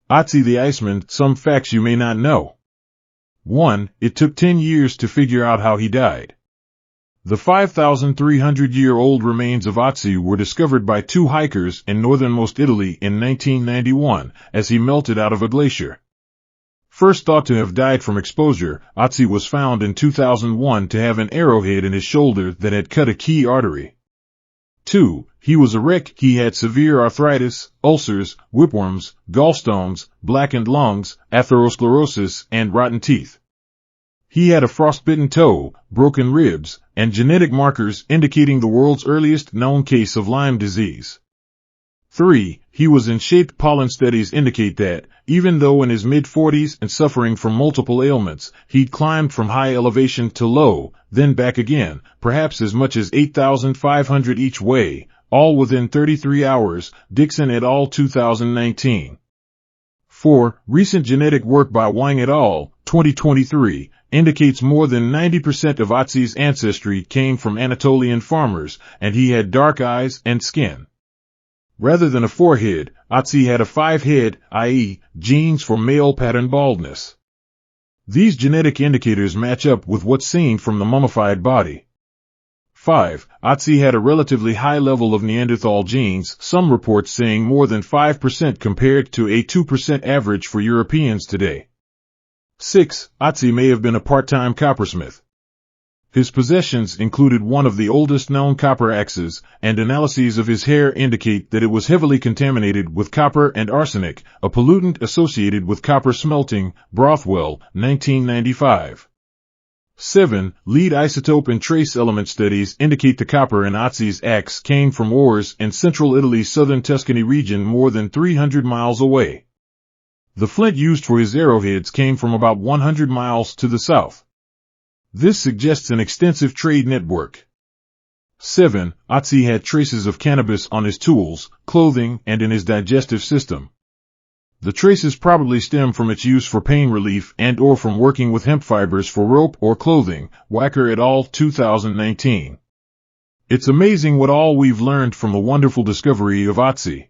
Otzi the Iceman, some facts you may not know. 1. It took 10 years to figure out how he died. The 5,300-year-old remains of Otzi were discovered by two hikers in northernmost Italy in 1991 as he melted out of a glacier. First thought to have died from exposure, Otzi was found in 2001 to have an arrowhead in his shoulder that had cut a key artery. 2. He was a wreck. He had severe arthritis, ulcers, whipworms, gallstones, blackened lungs, atherosclerosis, and rotten teeth. He had a frostbitten toe, broken ribs, and genetic markers indicating the world's earliest known case of Lyme disease. 3. He was in shape. Pollen studies indicate that, even though in his mid-40s and suffering from multiple ailments, he'd climbed from high elevation to low, then back again, perhaps as much as 8,500 each way, all within 33 hours, Dixon et al. 2019. 4. Recent genetic work by Wang et al. 2023 indicates more than 90% of Otzi's ancestry came from Anatolian farmers, and he had dark eyes and skin. Rather than a forehead, Otzi had a five-head, i.e., genes for male pattern baldness. These genetic indicators match up with what's seen from the mummified body. 5. Otzi had a relatively high level of Neanderthal genes, some reports saying more than 5% compared to a 2% average for Europeans today. 6. Otzi may have been a part-time coppersmith. His possessions included one of the oldest known copper axes, and analyses of his hair indicate that it was heavily contaminated with copper and arsenic, a pollutant associated with copper smelting. Brothwell, 1995. 7. Lead isotope and trace element studies indicate the copper in Otzi's axe came from ores in central Italy's southern Tuscany region more than 300 miles away. The flint used for his arrowheads came from about 100 miles to the south. This suggests an extensive trade network. 7. Otzi had traces of cannabis on his tools, clothing, and in his digestive system. The traces probably stem from its use for pain relief and/or from working with hemp fibers for rope or clothing. Wacker et al. 2019. It's amazing what all we've learned from the wonderful discovery of Otzi.